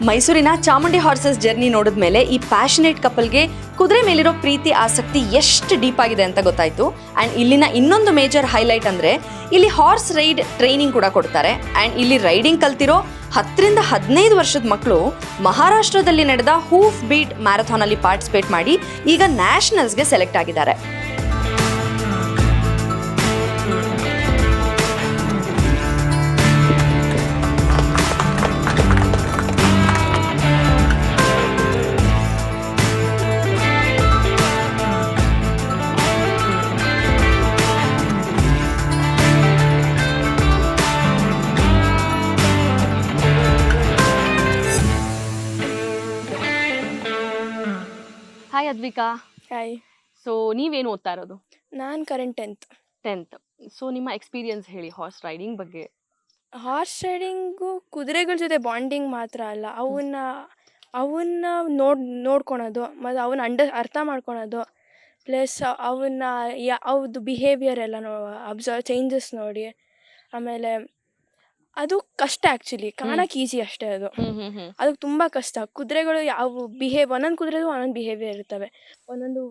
ಮೈಸೂರಿನ Chamundi horses journey ನೋಡಿದ್ಮೇಲೆ ಈ ಪ್ಯಾಷನೇಟ್ ಕಪಲ್ಗೆ ಕುದುರೆ ಮೇಲಿರೋ ಪ್ರೀತಿ ಆಸಕ್ತಿ ಎಷ್ಟು ಡೀಪ್ ಆಗಿದೆ ಅಂತ ಗೊತ್ತಾಯ್ತು. ಆ್ಯಂಡ್ ಇಲ್ಲಿನ ಇನ್ನೊಂದು ಮೇಜರ್ ಹೈಲೈಟ್ ಅಂದರೆ ಇಲ್ಲಿ ಹಾರ್ಸ್ ರೈಡ್ ಟ್ರೈನಿಂಗ್ ಕೂಡ ಕೊಡ್ತಾರೆ. ಆ್ಯಂಡ್ ಇಲ್ಲಿ ರೈಡಿಂಗ್ ಕಲ್ತಿರೋ 10 ರಿಂದ 15 ವರ್ಷದ ಮಕ್ಕಳು ಮಹಾರಾಷ್ಟ್ರದಲ್ಲಿ ನಡೆದ ಹೂಫ್ ಬೀಟ್ ಮ್ಯಾರಥಾನಲ್ಲಿ ಪಾರ್ಟಿಸಿಪೇಟ್ ಮಾಡಿ ಈಗ ನ್ಯಾಷನಲ್ಸ್ಗೆ ಸೆಲೆಕ್ಟ್ ಆಗಿದ್ದಾರೆ. ಹಾಯ್ ಅದ್ವಿಕಾ. ಹಾಯ್. ಸೊ ನೀವೇನು ಓದ್ತಾ ಇರೋದು? ನಾನು ಕರೆಂಟ್ 10th. ಸೊ ನಿಮ್ಮ ಎಕ್ಸ್ಪೀರಿಯನ್ಸ್ ಹೇಳಿ ಹಾರ್ಸ್ ರೈಡಿಂಗ್ ಬಗ್ಗೆ. ಹಾರ್ಸ್ ರೈಡಿಂಗು ಕುದುರೆಗಳ ಜೊತೆ ಬಾಂಡಿಂಗ್ ಮಾತ್ರ ಅಲ್ಲ, ಅವನ್ನ ನೋಡ್ಕೊಳೋದು ಮತ್ತು ಅವನ್ನ ಅರ್ಥ ಮಾಡ್ಕೊಳೋದು, ಪ್ಲಸ್ ಅವನ್ನ ಅವ್ರದ್ದು ಬಿಹೇವಿಯರ್ ಎಲ್ಲ ಅಬ್ಸರ್ವ್ ಚೇಂಜಸ್ ನೋಡಿ. ಆಮೇಲೆ ಅದು ಕಷ್ಟ ಆ್ಯಕ್ಚುಲಿ, ಕಾಣಕ್ಕೆ ಈಸಿ ಅಷ್ಟೇ, ಅದು ತುಂಬ ಕಷ್ಟ. ಕುದುರೆಗಳು ಒಂದೊಂದು ಕುದುರೆದು ಒಂದೊಂದು ಬಿಹೇವಿಯರ್ ಇರ್ತವೆ. ಒಂದೊಂದು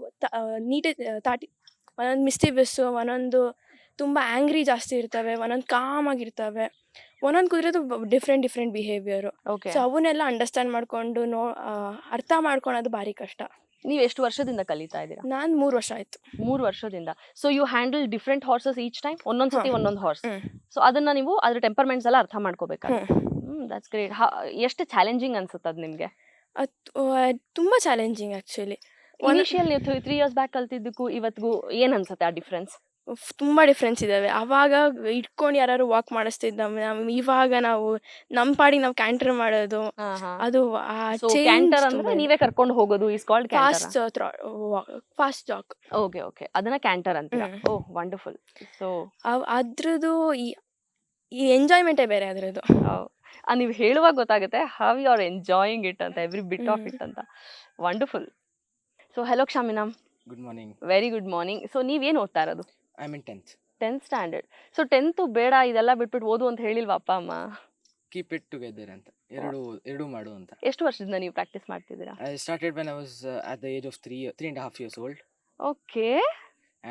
ಒಂದೊಂದು ಮಿಸ್ಟಿವಿಯಸ್ಸು, ಒಂದೊಂದು ತುಂಬ ಆ್ಯಂಗ್ರಿ ಜಾಸ್ತಿ ಇರ್ತವೆ, ಒಂದೊಂದು ಕಾಮಾಗಿರ್ತವೆ. ಒಂದೊಂದು ಕುದುರೆದು ಡಿಫ್ರೆಂಟ್ ಬಿಹೇವಿಯರು. ಸೊ ಅವನ್ನೆಲ್ಲ ಅಂಡರ್ಸ್ಟ್ಯಾಂಡ್ ಮಾಡಿಕೊಂಡು ಅರ್ಥ ಮಾಡ್ಕೊಳೋದು ಭಾರಿ ಕಷ್ಟ. ನೀವು ಎಷ್ಟು ವರ್ಷದಿಂದ ಕಲಿತಾ ಇದ್ದೀರಾ? ನಾನು 3 ವರ್ಷ ಆಯಿತು. 3 ವರ್ಷದಿಂದ. So you handle different horses each time, ಒಂದೊಂದು ಸತಿ ಒಂದೊಂದು ಹಾರ್ಸ್. ಸೊ ಅದನ್ನ ನೀವು ಅದ್ರ ಟೆಂಪರ್ಮೆಂಟ್ಸ್ ಎಲ್ಲ ಅರ್ಥ ಮಾಡ್ಕೋಬೇಕಾಗುತ್ತೆ. That's great. ಎಷ್ಟು ಚಾಲೆಂಜಿಂಗ್ ಅನ್ಸುತ್ತೆ ಅದು ನಿಮಗೆ? ತುಂಬ ಚಾಲೆಂಜಿಂಗ್ ಆ್ಯಕ್ಚುಲಿ. ಇನಿಷಿಯಲ್ ನೀವು 3 years ಬ್ಯಾಕ್ ಕಲ್ತಿದ್ದಕ್ಕೂ ಇವತ್ತಿಗೂ ಏನು ಅನ್ಸುತ್ತೆ ಆ ಡಿಫ್ರೆನ್ಸ್? ತುಂಬ ಡಿಫ್ರೆನ್ಸ್ ಇದ್ದಾವೆ. ಆವಾಗ ಇಟ್ಕೊಂಡು ಯಾರು ವಾಕ್ ಮಾಡಿಸ್ತಿದ್ದ, ಇವಾಗ ನಾವು ನಮ್ಮ ಪಾಡಿಗೆ ನಾವು ಕ್ಯಾಂಟರ್ ಮಾಡೋದು. ಅದು ಕ್ಯಾಂಟರ್ ಅಂದ್ರೆ ನೀವೇ ಕರ್ಕೊಂಡು ಹೋಗೋದು, is called fast Jack. Okay, ಅದನ್ನ ಕ್ಯಾಂಟರ್ ಅಂತೀರಾ? ಓಹ್ ವಂಡರ್ಫುಲ್. ಸೊ ಅದ್ರದ್ದು ಈ ಎಂಜಾಯ್ಮೆಂಟೇ ಬೇರೆ ಅದ್ರದ್ದು. ನೀವು ಹೇಳುವಾಗ ಗೊತ್ತಾಗುತ್ತೆ how you are enjoying it ಅಂತ, ಎವ್ರಿ ಬಿಟ್ ಆಫ್ ಇಟ್ ಅಂತ. Wonderful. So hello Kshamina. Good morning. Very good morning. So ನೀವೇನು ಓದ್ತಾ ಇರೋದು? I am in 10th standard. So 10th ಬೇಡ ಇದೆಲ್ಲ ಬಿಟ್ಬಿಟ್ಟು ಓದು ಅಂತ ಹೇಳಿಲ್ವಾ ಅಪ್ಪ ಅಮ್ಮ? ಕೀಪ್ ಇಟ್ ಟುಗೆದರ್ ಅಂತ, ಎರಡು ಮಾಡು ಅಂತ. ಎಷ್ಟು ವರ್ಷದಿಂದ ನೀವು ಪ್ರಾಕ್ಟೀಸ್ ಮಾಡ್ತಿದ್ದೀರಾ? I started when I was at the age of 3.5 years old. Okay.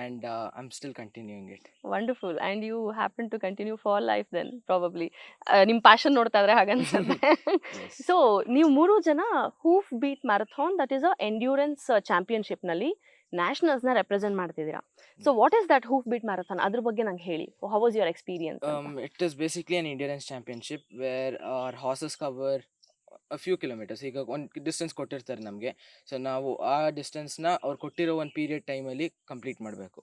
And I'm still continuing it. Wonderful. And you happen to continue for life then probably. ನಿಮ್ಮ passion ನೋಡ್ತಾ ಇದ್ರೆ ಹಾಗನ್ಸುತ್ತೆ. ಸೊ ನೀವು 3 ಜನ hoof beat marathon, that is a endurance championship ನಲ್ಲಿ nationals ನ represent ಮಾಡ್ತಿದ್ದೀರಾ. So what is that hoof beat marathon? ಅದ್ರ ಬಗ್ಗೆ ನಂಗೆ ಹೇಳಿ. How was your experience? It is basically an endurance championship where our horses cover a few kilometers. ಈಗ ಒಂದು distance ಕೊಟ್ಟಿರ್ತಾರೆ ನಮಗೆ. ಸೊ ನಾವು ಆ ಡಿಸ್ಟೆನ್ಸ್ನ ಅವ್ರು ಕೊಟ್ಟಿರೋ ಒಂದು ಪೀರಿಯಡ್ ಟೈಮಲ್ಲಿ ಕಂಪ್ಲೀಟ್ ಮಾಡಬೇಕು.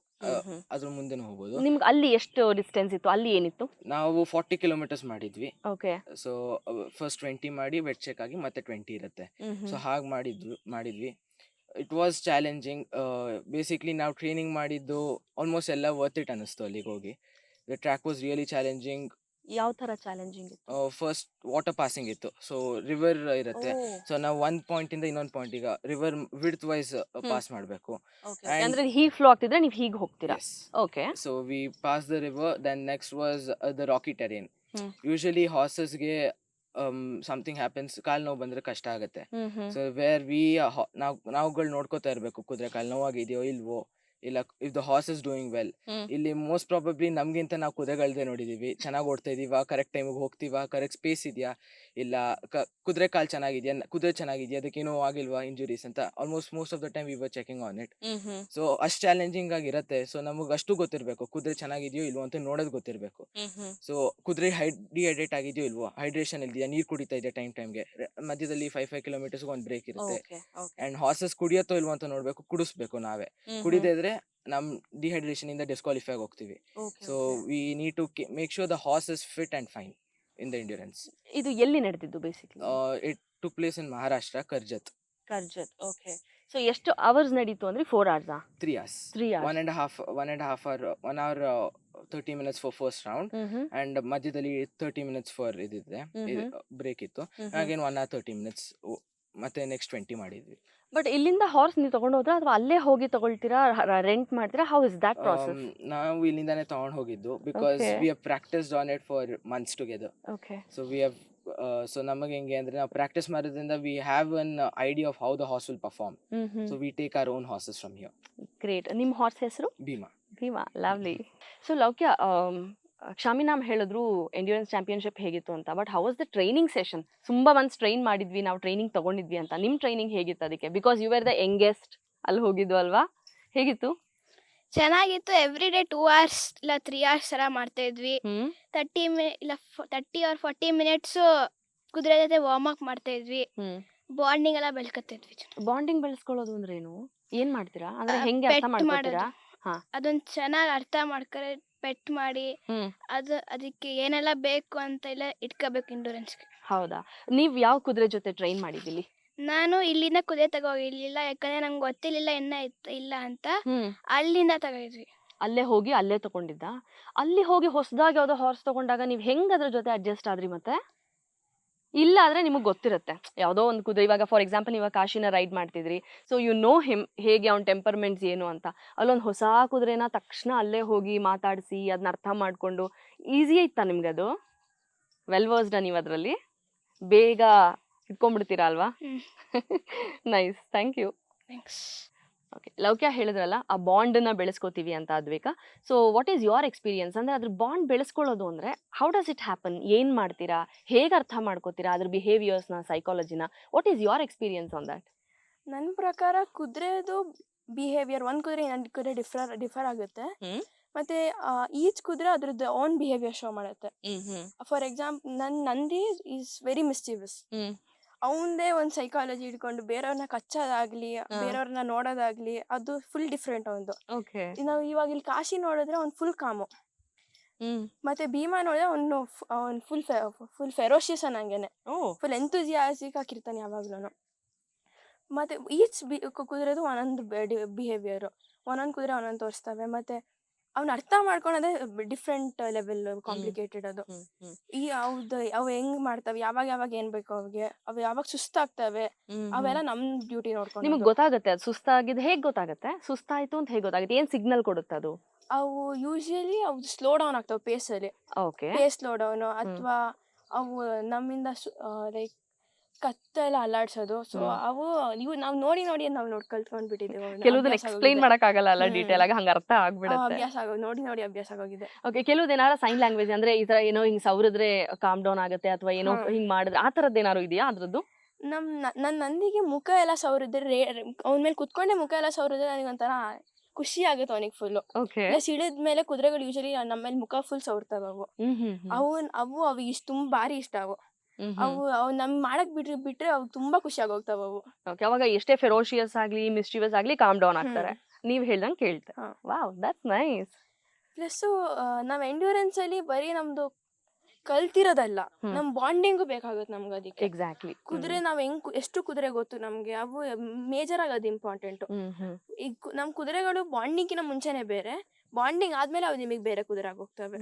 ಅದ್ರ ಮುಂದೆ ಹೋಗ್ಬೋದು. ನಿಮ್ಗೆ ಅಲ್ಲಿ ಎಷ್ಟು ಡಿಸ್ಟೆನ್ಸ್ ಇತ್ತು? ಅಲ್ಲಿ ಏನಿತ್ತು? ನಾವು 40 kilometers ಮಾಡಿದ್ವಿ. ಓಕೆ. ಸೊ ಫಸ್ಟ್ 20 ಮಾಡಿ ವೆಟ್ ಚೆಕ್ ಆಗಿ ಮತ್ತೆ 20 ಇರುತ್ತೆ. ಸೊ ಹಾಗೆ ಮಾಡಿದ್ವಿ. It was challenging. ಬೇಸಿಕ್ಲಿ ನಾವು ಟ್ರೈನಿಂಗ್ ಮಾಡಿದ್ದು ಆಲ್ಮೋಸ್ಟ್ ಎಲ್ಲ ವರ್ತ್ ಇಟ್ ಅನ್ನಿಸ್ತು ಅಲ್ಲಿಗೆ ಹೋಗಿ. The track was really challenging. ಯಾವ ತರ ಚಾಲೆಂಜಿಂಗ್ ಇತ್ತು? ಫಸ್ಟ್ ವಾಟರ್ ಪಾಸಿಂಗ್ ಇತ್ತು. ಸೊ ರಿವರ್ ಇರುತ್ತೆ. ಸೊ ನಾವು ಒಂದು ಪಾಯಿಂಟ್ ಇಂದ ಇನ್ನೊಂದು ಪಾಯಿಂಟ್, ಈಗ ರಿವರ್ ವಿಡ್ತ್ ವೈಸ್ ಪಾಸ್ ಮಾಡಬೇಕು. ಅಂದ್ರೆ ಹೀಗೆ ಫ್ಲೋ ಆಗ್ತಿದ್ರೆ ನೀವು ಹೀಗೆ ಹೋಗ್ತೀರಾ? Okay. So we pass the river. Then next was the rocky terrain. Usually ಹಾರ್ಸಸ್ಗೆ ಸಮಥಿಂಗ್ ಹ್ಯಾಪನ್ಸ್, ಕಾಲ್ ನೋವು ಬಂದ್ರೆ ಕಷ್ಟ ಆಗುತ್ತೆ. ಸೊ ವೇರ್ ನಾವುಗಳು ನೋಡ್ಕೋತಾ ಇರ್ಬೇಕು, ಕುದುರೆ ಕಾಲ್ ನೋವಾಗಿದೆಯೋ ಇಲ್ವೋ, ಇಲ್ಲ if the horse is doing well. ಇಲ್ಲಿ ಮೋಸ್ಟ್ ಪ್ರಾಬಬ್ಲಿ ನಮ್ಗಿಂತ ನಾವು ಕುದುರೆಗಳದೇ ನೋಡಿದೀವಿ. ಚೆನ್ನಾಗಿ ಓಡ್ತಾ ಇದೀವಾ, ಕರೆಕ್ಟ್ ಟೈಮಿಗೆ ಹೋಗ್ತೀವಾ, ಕರೆಕ್ಟ್ ಸ್ಪೇಸ್ ಇದೆಯಾ, ಇಲ್ಲ ಕುದುರೆ ಕಾಲ್ ಚೆನ್ನಾಗಿದ್ಯಾ, ಕುದುರೆ ಚೆನ್ನಾಗಿದ್ಯಾ, ಅದಕ್ಕೇನೋ ಆಗಿಲ್ವಾ ಇಂಜುರೀಸ್ ಅಂತ. Almost most of the time we were checking on it. So ಅಷ್ಟು ಚಾಲೆಂಜಿಂಗ್ ಆಗಿರುತ್ತೆ. ಸೊ ನಮಗೆ ಅಷ್ಟು ಗೊತ್ತಿರಬೇಕು, ಕುದುರೆ ಚೆನ್ನಾಗಿದೆಯೋ ಇಲ್ವೋ ಅಂತ ನೋಡೋದು ಗೊತ್ತಿರಬೇಕು. ಸೊ ಕುದುರೆ ಡಿಹೈಡ್ರೇಟ್ ಆಗಿದೆಯೋ ಇಲ್ವೋ, ಹೈಡ್ರೇಷನ್ ಇದೆಯಾ, ನೀರು ಕುಡಿತಾ ಇದೆಯಾ ಟೈಮ್ಗೆ, ಮಧ್ಯದಲ್ಲಿ 5 kilometers ಒಂದು ಬ್ರೇಕ್ ಇರುತ್ತೆ. ಅಂಡ್ ಹಾರ್ಸಸ್ ಕುಡಿಯತ್ತೋ ಇಲ್ವೋ ಅಂತ ನೋಡ್ಬೇಕು, ಕುಡಿಸ್ಬೇಕು ನಾವೇ. ಕುಡಿದೇ ಇದ್ರೆ ನಮ್ ಡಿಹೈಡ್ರೇಷನ್ ಇಂದ ಡಿಸ್ಕ್ವಾಲಿಫೈ ಹೋಗ್ತೀವಿ. So we need to make sure the horse is fit and fine in the endurance. ಇದು ಎಲ್ಲಿ ನಡೆದಿದ್ದು basically? It took place in Maharashtra, Karjat. Okay. So ಎಷ್ಟು ಅವರ್ಸ್ ನಡೀತು ಅಂದ್ರೆ? 4 hours? 3 hours. 1 and a half hour, 1 hour 30 minutes for first round. And ಮಧ್ಯದಲ್ಲಿ 30 minutes for ಇದಿದೆ, break ಇತ್ತು. Again 1 hour 30 minutes, ಮತ್ತೆ ನೆಕ್ಸ್ಟ್ 20 ಮಾಡಿದ್ವಿ. ಬಟ್ ಇಲ್ಲಿಂದ ಹಾರ್ಸ್ ನೀವು ತಗೊಂಡು ಹೋದ್ರೆ ಅಥವಾ ಅಲ್ಲೇ ಹೋಗಿ ತಗೊಳ್ತೀರಾ, ರೆಂಟ್ ಮಾಡ್ತೀರಾ? How is that process? ನಾವು ಇಲ್ಲಿಂದಾನೆ ತಗೊಂಡು ಹೋಗಿದ್ದು, because we have practised on it for months together. Okay. So we have so ನಮಗೆ ಹೆಂಗೆ ಅಂದ್ರೆ ನಾವು ಪ್ರಾಕ್ಟೀಸ್ ಮಾಡೋದ್ರಿಂದ we have an idea of how the horse will perform. So we take our own horses from here. Great. ನಿಮ್ಮ horse ಹೆಸರು? Bheema. Bheema, lovely. So Loukya, Kshami ma'am ಹೇಳಿದ್ರು endurance championship ಹೇಗಿತ್ತು ಅಂತ, but how was the training session? ತುಂಬ months train ಮಾಡಿದ್ವಿ, ನಾವು training ತಗೊಂಡಿದ್ವಿ ಅಂತ. ನಿಮ್ಮ ಟ್ರೈನಿಂಗ್ ಹೇಗಿತ್ತು ಅದಕ್ಕೆ? Because you are the youngest ಅಲ್ಲಿ ಹೋಗಿದ್ದು ಅಲ್ವಾ, ಹೇಗಿತ್ತು? ಚೆನ್ನಾಗಿತ್ತು. ಎವ್ರಿ ಡೇ 2 hours ಇಲ್ಲ 3 hours ಥರ ಮಾಡ್ತಾ ಇದ್ವಿ. 30 or 40 minutes ಕುದುರೆ ಜೊತೆ ವಾರ್ಮ್ ಅಪ್ ಮಾಡ್ತಾ ಇದ್ವಿ. ಬಾಂಡಿಂಗ್ ಎಲ್ಲ ಬೆಳ್ಕೊತಿದ್ವಿ. ಬಾಂಡಿಂಗ್ ಬೆಳೆಸ್ಕೊಳ್ಳೋದು ಅಂದ್ರೆ ಏನು? ಏನ್ ಮಾಡ್ತೀರಾ ಅಂದ್ರೆ ಹೆಂಗೆ ಅರ್ಥ ಪೆಟ್ ಮಾಡ್ಕೊತೀರಾ? ಮಾಡೋದು, ಅದೊಂದು ಚೆನ್ನಾಗಿ ಅರ್ಥ ಮಾಡ್ತಾರೆ, ಪೆಟ್ ಮಾಡಿ ಅದಕ್ಕೆ ಏನೆಲ್ಲ ಬೇಕು ಅಂತ ಎಲ್ಲ ಇಟ್ಕೋಬೇಕು ಎಂಡ್ಯೂರೆನ್ಸ್ಗೆ. ಹೌದಾ? ನೀವ್ ಯಾವ ಕುದುರೆ ಜೊತೆ ಟ್ರೈನ್ ಮಾಡಿದಿಲ್ಲಿ? ನಾನು ಇಲ್ಲಿಂದ ಕುದುರೆ ತಗೋಗಿರ್ಲಿಲ್ಲ, ಯಾಕಂದ್ರೆ ನಂಗೆ ಗೊತ್ತಿರ್ಲಿಲ್ಲ ಇಲ್ಲ ಅಂತ. ಅಲ್ಲಿಂದ ತಗೊಂಡಿದ್ವಿ. ಅಲ್ಲೇ ಹೋಗಿ ಅಲ್ಲೇ ತಗೊಂಡಿದ್ದ? ಅಲ್ಲಿ ಹೋಗಿ ಹೊಸದಾಗಿ ಯಾವ್ದೋ ಹಾರ್ಸ್ ತಗೊಂಡಾಗ ನೀವ್ ಹೆಂಗ್ ಅದ್ರ ಜೊತೆ ಅಡ್ಜಸ್ಟ್ ಆದ್ರಿ ಮತ್ತೆ? ಇಲ್ಲ ಆದ್ರೆ ನಿಮಗೆ ಗೊತ್ತಿರುತ್ತೆ ಯಾವುದೋ ಒಂದು ಕುದುರೆ, ಇವಾಗ ಫಾರ್ ಎಕ್ಸಾಂಪಲ್ ಇವಾಗ ಕಾಶಿನ ರೈಡ್ ಮಾಡ್ತಿದ್ರಿ, ಸೊ ಯು ನೋ ಹಿಮ್, ಹೇಗೆ ಅವ್ನ ಟೆಂಪರ್ಮೆಂಟ್ಸ್ ಏನು ಅಂತ. ಅಲ್ಲೊಂದು ಹೊಸ ಕುದುರೆನ ತಕ್ಷಣ ಅಲ್ಲೇ ಹೋಗಿ ಮಾತಾಡಿಸಿ ಅದನ್ನ ಅರ್ಥ ಮಾಡಿಕೊಂಡು ಈಸಿ ಇತ್ತಾ ನಿಮ್ಗೆ ಅದು? ವೆಲ್ ವರ್ಸ್ಡಾ ನೀವು ಅದರಲ್ಲಿ? ಬೇಗ ಇಟ್ಕೊಂಡ್ಬಿಡ್ತೀರಾ ಅಲ್ವಾ? Nice, thank you. Thanks. Okay, Loukya ಹೇಳಿದ್ರಲ್ಲ ಆ ಬಾಂಡನ್ನ ಬೆಳೆಸ್ಕೋತೀವಿ ಅಂತ Advika. So what is your experience? ಅಂದರೆ ಅದ್ರ ಬಾಂಡ್ ಬೆಳೆಸ್ಕೊಳ್ಳೋದು ಅಂದರೆ ಹೌ ಡಸ್ ಇಟ್ ಹ್ಯಾಪನ್? ಏನು ಮಾಡ್ತೀರಾ, ಹೇಗೆ ಅರ್ಥ ಮಾಡ್ಕೋತೀರಾ ಅದ್ರ ಬಿಹೇವಿಯರ್ಸ್ನ, ಸೈಕಾಲಜಿನ? What is your experience on that? ನನ್ನ ಪ್ರಕಾರ ಕುದುರೆದು ಬಿಹೇವಿಯರ್ ಒಂದು ಕುದುರೆ ಇನ್ನೊಂದು ಕುದುರೆ ಡಿಫರ್ ಆಗುತ್ತೆ. ಮತ್ತೆ ಈಚ್ ಕುದುರೆ ಅದ್ರದ್ದು ಓನ್ ಬಿಹೇವಿಯರ್ ಶೋ ಮಾಡುತ್ತೆ. ಫಾರ್ ಎಕ್ಸಾಂಪಲ್ ನನ್ನ ನಂದಿ ಈಸ್ ವೆರಿ ಮಿಸ್ಚೀವಸ್. ಅವನದೇ ಒಂದು ಸೈಕಾಲಜಿ ಇಟ್ಕೊಂಡು ಬೇರೆಯವ್ರನ್ನ ಕಚ್ಚೋದಾಗ್ಲಿ, ಬೇರೆಯವ್ರನ್ನ ನೋಡೋದಾಗ್ಲಿ, ಅದು ಫುಲ್ ಡಿಫ್ರೆಂಟ್ ಅವನದು. ನಾವು ಇವಾಗ ಇಲ್ಲಿ ಕಾಶಿ ನೋಡಿದ್ರೆ ಅವ್ನು ಫುಲ್ ಕಾಮು. ಮತ್ತೆ ಭೀಮಾ ನೋಡಿದ್ರೆ ಅವ್ನು ಫುಲ್ ಫೆರೋಷಿಯಸ್ ಅನ್ನಂಗೆನೆ, ಫುಲ್ ಎಂತೂಸಿಯಾಸಿಕ್ ಆಗಿರ್ತಾನೆ ಯಾವಾಗ್ಲೂ. ಮತ್ತೆ ಈಚ್ ಕುದುರೆದು ಒಂದೊಂದು ಬಿಹೇವಿಯರು, ಒಂದೊಂದು ಕುದುರೆ ಒಂದೊಂದು ತೋರಿಸ್ತವೆ. ಮತ್ತೆ ಅವ್ನ ಅರ್ಥ ಮಾಡ್ಕೊಳೋದೇ ಡಿಫ್ರೆಂಟ್ ಲೆವೆಲ್, ಕಾಂಪ್ಲಿಕೇಟೆಡ್ ಅದು. ಅವು ಹೆಂಗ್ ಮಾಡ್ತವೆ, ಯಾವಾಗ ಏನ್ ಬೇಕು ಅವಿಗೆ, ಅವು ಯಾವಾಗ ಸುಸ್ತಾಗ್ತವೆ, ಅವೆಲ್ಲ ನಮ್ ಡ್ಯೂಟಿ ನೋಡ್ಕೊಂಡು. ನಿಮ್ಗೆ ಗೊತ್ತಾಗುತ್ತೆ ಅದು ಸುಸ್ತಾಗಿದೆ? ಹೇಗೆ ಗೊತ್ತಾಗುತ್ತೆ ಸುಸ್ತಾಯ್ತು ಅಂತ? ಹೇಗೆ ಗೊತ್ತಾಗುತ್ತೆ? ಏನ್ ಸಿಗ್ನಲ್ ಕೊಡುತ್ತೆ ಅದು? ಅವು ಯೂಶಲಿ ಅವು ಸ್ಲೋ ಡೌನ್ ಆಗ್ತಾವೆ ಪೇಸಲ್ಲಿ. ಪೇಸ್ ಸ್ಲೋ ಡೌನ್, ಅಥವಾ ಅವು ನಮ್ಮಿಂದ ಲೈಕ್ ಕತ್ತೆಲ್ಲ ಅಲ್ಲಾಡ್ಸೋದು. ಸೊ ಅವು ನಾವು ನೋಡಿ ನಾವು ಕಲ್ತ್ಕೊಂಡ್ಬಿಟ್ಟಿದ್ದೀವಿ. ಕೆಲವುದನ್ನ ಎಕ್ಸ್ಪ್ಲೈನ್ ಮಾಡಕ್ಕಾಗಲ್ಲ ಅಲ್ಲ ಡೀಟೇಲ್ ಆಗಿ, ಹಂಗ ಅರ್ಥ ಆಗ್ಬಿಡುತ್ತೆ. ಅಭ್ಯಾಸ ಆಗೋದು, ನೋಡಿ ಅಭ್ಯಾಸ ಆಗೋಗಿದೆ. ಓಕೆ, ಕೆಲವುದೇನಾರ ಸೈನ್ ಲ್ಯಾಂಗ್ವೇಜ್ ಅಂದ್ರೆ ಈ ತರ ಏನೋ ಹಿಂಗ್ ಸವರಿದ್ರೆ ಕಾಮ್ ಡೌನ್ ಆಗುತ್ತೆ, ಅಥವಾ ಏನೋ ಹಿಂಗ್ ಮಾಡಿದ್ರೆ ಆ ತರದ್ದು ಏನಾರು ಇದೆಯಾ ಅದ್ರದ್ದು? ನನ್ನ ನಂದಿಗೆ ಮುಖ ಎಲ್ಲ ಸವರಿದ್ರೆ, ಅವನ ಮೇಲೆ ಕುತ್ಕೊಂಡೆ ಮುಖ ಎಲ್ಲ ಸವರಿದ್ರೆ ನನಗೆ ಒಂಥರ ಖುಷಿ ಆಗುತ್ತೆ ಅವನಿಗೆ ಫುಲ್ಲು. ಸಿಡಿದ್ಮೇಲೆ ಕುದುರೆಗಳು ಯೂಶಲಿ ನಮ್ಮ ಮೇಲೆ ಮುಖ ಫುಲ್ ಸವರ್ತವೆ. ಅವು ಇಷ್ಟು ತುಂಬ ಭಾರಿ ಇಷ್ಟ. ಅವು ನಮ್ ಮಾಡಕ್ ಬಿಟ್ರೆ ಅವು ತುಂಬಾ ಖುಷಿ ಆಗೋಗ್ತಾವ ಅವು. ಅವಾಗ ಎಷ್ಟೇ ಫೆರೋಷಿಯಸ್ ಆಗ್ಲಿ, ಮಿಸ್ಚಿವಸ್ ಆಗ್ಲಿ, ಕಾಮ್ ಡೌನ್ ಆಗ್ತಾರೆ. ನೀವ್ ಹೇಳ್ದಂಗೆ ಕೇಳ್ತೆ. Wow, that's nice. ಪ್ಲಸ್ ನಾವ್ ಎಂಡ್ಯೂರೆನ್ಸ್ ಅಲ್ಲಿ ಬರೀ ನಮ್ದು ಕಲ್ತಿರೋದಲ್ಲ, ನಮ್ ಬಾಂಡಿಂಗು ಬೇಕಾಗುತ್ತೆ ನಮ್ಗೆ ಅದಕ್ಕೆ. ಎಕ್ಸಾಕ್ಟ್ಲಿ. ಕುದುರೆ ನಾವ್ ಎಷ್ಟು ಕುದುರೆ ಗೊತ್ತು ನಮ್ಗೆ, ಅವು ಮೇಜರ್ ಆಗೋದು ಇಂಪಾರ್ಟೆಂಟ್. ಈಗ ನಮ್ ಕುದುರೆಗಳು ಬಾಂಡಿಂಗಿನ ಮುಂಚೆನೆ ಬೇರೆ, ಬಾಂಡಿಂಗ್ ಆದ್ಮೇಲೆ ಅವು ನಿಮಗೆ ಬೇರೆ ಕುದುರೆ ಆಗೋಗ್ತವೆ.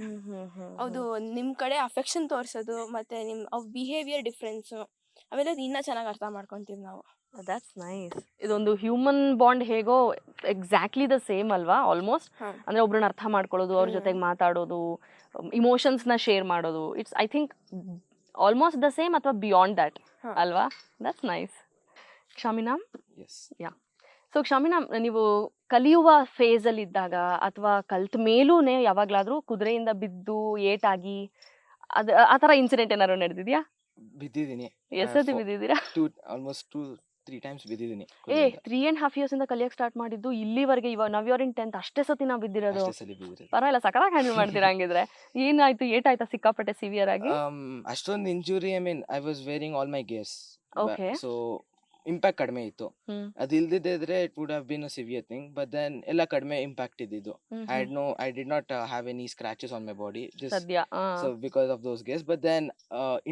ಅದು ನಿಮ್ ಕಡೆ ಅಫೆಕ್ಷನ್ ತೋರ್ಸೋದು, ಮತ್ತೆ ಅವ್ ಬಿಹೇವಿಯರ್ ಡಿಫ್ರೆನ್ಸ್, ಅವೆಲ್ಲ ಇನ್ನ ಚೆನ್ನಾಗಿ ಅರ್ಥ ಮಾಡ್ಕೊಂತೀವಿ ನಾವು. That's nice. ಇದೊಂದು ಹ್ಯೂಮನ್ ಬಾಂಡ್ ಹೇಗೋ ಎಕ್ಸಾಕ್ಟ್ಲಿ ದ ಸೇಮ್ ಅಲ್ವಾ, ಆಲ್ಮೋಸ್ಟ್. ಅಂದ್ರೆ ಒಬ್ರನ್ನ ಅರ್ಥ ಮಾಡ್ಕೊಳ್ಳೋದು, ಅವ್ರ ಜೊತೆಗೆ ಮಾತಾಡೋದು, ಇಮೋಷನ್ಸ್ನ ಶೇರ್ ಮಾಡೋದು, it's I think almost the same ಅಥವಾ ಬಿಯಾಂಡ್ ದಟ್ ಅಲ್ವಾ? That's nice. Kshamina? Yeah. So Kshamina, ನೀವು ಕಲಿಯುವ ಫೇಸಲ್ಲಿ ಇದ್ದಾಗ ಅಥವಾ ಕಲ್ತ ಮೇಲೂ ಯಾವಾಗ್ಲಾದ್ರೂ ಕುದುರೆಯಿಂದ ಬಿದ್ದು ಏಟಾಗಿ ಆ ಥರ ಇನ್ಸಿಡೆಂಟ್ ಏನಾದ್ರು ನಡೆದಿದ್ಯಾ? ಬಿದ್ದಿದ್ದೀನಿ. ಎಷ್ಟೊತ್ತಿ ಬಿದ್ದಿದ್ದೀರಾ? ಆಲ್ಮೋಸ್ಟ್ 2-3 times ಬಿದ್ದಿದ್ದೀನಿ. 3.5 years ಇಂದ ಕಲಿಯಕ್ ಸ್ಟಾರ್ಟ್ ಮಾಡಿದ್ದು ಇಲ್ಲಿವರೆಗೆ, ಇವಾಗ ನಾವ್ ಇಯರ್ ಇನ್ 10th ಅಷ್ಟೇ ಸತಿ ನಾವು ಬಿದ್ದಿರೋದು. ಪರವಾಗಿಲ್ಲ, ಸಕಲಾಗಿ ಹ್ಯಾಂಡಲ್ ಮಾಡ್ತೀರಾ ಹಂಗಿದ್ರೆ. ಏನಾಯ್ತು, ಏಟಾಯ್ತಾ ಸಿಕ್ಕಾಪಟ್ಟೆ ಸಿವಿಯರ್ ಆಗಿ? ಅಷ್ಟೊಂದು injury, I mean I was wearing all my gears. Okay. So impact ಕಡಿಮೆ ಇತ್ತು. ಅದು ಇಲ್ದಿದ್ರೆ it would have been a severe thing, but then ಎಲ್ಲ ಕಡಿಮೆ ಇಂಪ್ಯಾಕ್ಟ್ ಇದ್ದಿದ್ದು. I did not have any scratches on my body just so because of those gears, but then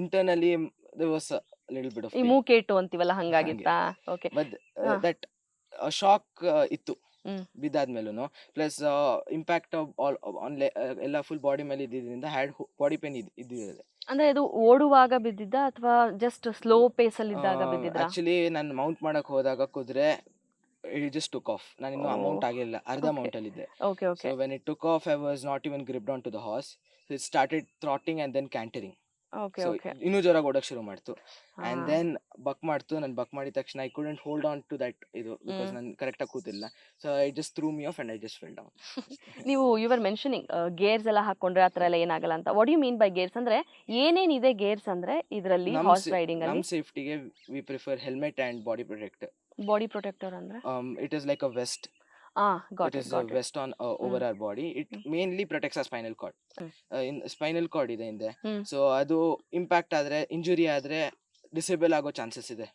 internally there was a little bit of pain. ಮೂಕೇಟು ಅಂತೀವಲ್ಲ, ಹಂಗಾಗಿತ್ತಾ? Okay. But that shock ಇತ್ತು ಬಿದ್ದಾದ್ಮೇಲೂ, plus impact on ಎಲ್ಲ full body ಮೇಲೆ ಇದ್ದಿದ್ದರಿಂದ had body pain ಇದ್ದಿದೆ. ಅಂದ್ರೆ ಇದು ಓಡುವಾಗ ಬಿದ್ದಿದ್ದ ಅಥವಾ ಜಸ್ಟ್ ಸ್ಲೋ ಪೇಸ್ ಅಲ್ಲಿ ಇದ್ದಾಗ ಬಿದ್ದಿದ್ದ? ಆಕ್ಚುಲಿ ನಾನು ಮೌಂಟ್ ಮಾಡಕ್ ಹೋದಾಗ ಕುದುರೆ it just took off. ನಾನು ಇನ್ನೂ ಅಮೌಂಟ್ ಆಗಿಲ್ಲ, ಅರ್ಧ ಅಮೌಂಟ್ ಅಲ್ಲಿ ಇದ್ದೆ. Okay okay. So when it took off, I was not even gripped onto the horse. So it started trotting and then cantering. Okay so okay. ಇನ್ನೂ ಜೋರಾಗಿ ಓಡಕ್ ಶುರು ಮಾಡ್ತು. ಅಂಡ್ ದೆನ್ ಬಕ್ ಮಾಡ್ತು. ನಾನು ಬಕ್ ಮಾಡಿದ ತಕ್ಷಣ I couldn't hold on to that ಇದು because ನಾನು ಕರೆಕ್ಟಾಗಿ ಕೂತಿಲ್ಲ. So I just threw me off and I just fell down. ನೀವು ಯು ಆರ್ ಮೆನ್ಷನಿಂಗ್ ಗೇರ್ಸ್ ಎಲ್ಲ ಹಾಕೊಂಡ್ರೆ ಆ ಥರ ಎಲ್ಲ ಏನಾಗಲ್ಲ ಅಂತ. What you mean by gears ಅಂದ್ರೆ ಏನೇನಿದೆ ಗೇರ್ಸ್ ಅಂದ್ರೆ ಇದರಲ್ಲಿ ಹಾರ್ಸ್ ರೈಡಿಂಗ್ ನಮ್ಮ ಅಲ್ಲಿ? ಸೇಫ್ಟಿಗೆ we prefer helmet and body protector. Body protector ಅಂದ್ರೆ It is like a vest. Got It it is a got it. vest on over our body. It mainly protects our spinal cord. In spinal cord ಇದೆ ಹಿಂದೆ. So ಅದು impact ಆದ್ರೆ, injury ಆದ್ರೆ disable ಆಗೋ chances ಇದೆ.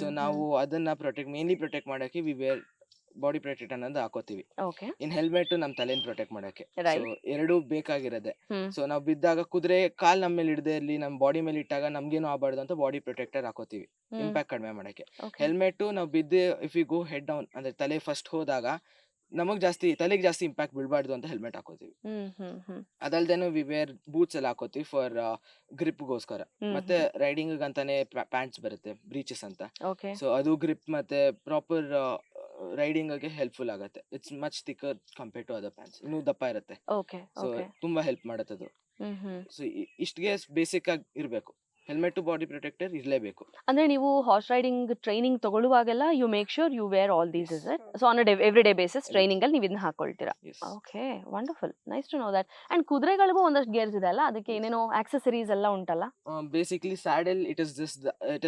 So ನಾವು ಅದನ್ನ mainly protect ಮಾಡಕ್ಕೆ ವಿ ವೇರ್ ಬಾಡಿ ಪ್ರೊಟೆಕ್ಟ್ ಅನ್ನೋದು ಹಾಕೋತೀವಿ. ಓಕೆ ಇನ್ ಹೆಲ್ಮೆಟ್ ನಮ್ ತಲೆನ ಪ್ರೊಟೆಕ್ಟ್ ಮಾಡಕ್ಕೆ. Right. ಸೊ ಎರಡೂ ಬೇಕಾಗಿರೋದೆ. ಸೊ ನಾವು ಬಿದ್ದಾಗ ಕುದುರೆ ಕಾಲ್ ನಮ್ಮ ಮೇಲೆ ಹಿಡ್ದೆ ಇರ್ಲಿ, ನಮ್ ಬಾಡಿ ಮೇಲೆ ಇಟ್ಟಾಗ ನಮ್ಗೇನು ಆಗಬಾರ್ದು ಅಂತ ಬಾಡಿ ಪ್ರೊಟೆಕ್ಟರ್ ಹಾಕೋತೀವಿ ಇಂಪ್ಯಾಕ್ಟ್ ಕಡಿಮೆ ಮಾಡಕ್ಕೆ. ಓಕೆ ಹೆಲ್ಮೆಟ್ ನಾವು ಬಿದ್ದು if you go head down ಅಂದ್ರೆ ತಲೆ ಫಸ್ಟ್ ಹೋದಾಗ ತಲೆಗೆ ಜಾಸ್ತಿ ಇಂಪ್ಯಾಕ್ಟ್ ಬೀಳ್ಬಾರ್ದು ಅಂತ ಹೆಲ್ಮೆಟ್ ಹಾಕೋತೀವಿ. ಅದಲ್ದೇನು ವಿ ವೇರ್ ಬೂಟ್ಸ್ ಎಲ್ಲ ಹಾಕೋತೀವಿ ಫಾರ್ ಗ್ರಿಪ್ಗೋಸ್ಕರ. ಮತ್ತೆ ರೈಡಿಂಗ್ ಅಂತಾನೆ ಪ್ಯಾಂಟ್ಸ್ ಬರುತ್ತೆ, ಬ್ರೀಚಸ್ ಅಂತ. ಓಕೆ ಸೊ ಅದು ಗ್ರಿಪ್ ಮತ್ತೆ ಪ್ರಾಪರ್ ರೈಡಿಂಗ್ ಗೆ ಹೆಲ್ಪ್ಫುಲ್ ಆಗುತ್ತೆ. It's much thicker compare to other pants. ಇನ್ನೂ ದಪ್ಪ ಇರುತ್ತೆ. Okay so okay. ತುಂಬಾ ಹೆಲ್ಪ್ ಮಾಡುತ್ತೆ ಅದು. ಸೊ ಇಷ್ಟಿಗೆ ಬೇಸಿಕ್ ಆಗಿ ಇರಬೇಕು. ಹೆಲ್ಮೆಟ್ ಟು ಬಾಡಿ ಪ್ರೊಟೆಕ್ಟರ್ ಇರಲೇಬೇಕು. ಅಂದ್ರೆ ನೀವು ಹಾರ್ಸ್ ರೈಡಿಂಗ್ ಟ್ರೈನಿಂಗ್ ತಗೊಳ್ಳುವಾಗೆಲ್ಲ you make sure you wear all these, is it? So on every day basis training ಅಲ್ಲಿ ನೀವು ಇದನ್ನ ಹಾಕೊಳ್ತೀರಾ? Yes. Okay, wonderful, nice to know that. And ಕುದುರೆಗಳಿಗೂ ಒಂದಷ್ಟು ಗೇರ್ಸ್ ಇದೆ ಅಲ್ಲ, ಅದಕ್ಕೆ ಏನೇನೋ ಆಕ್ಸೆಸರೀಸ್ ಎಲ್ಲ ಉಂಟಲ್ಲ? Basically saddle, it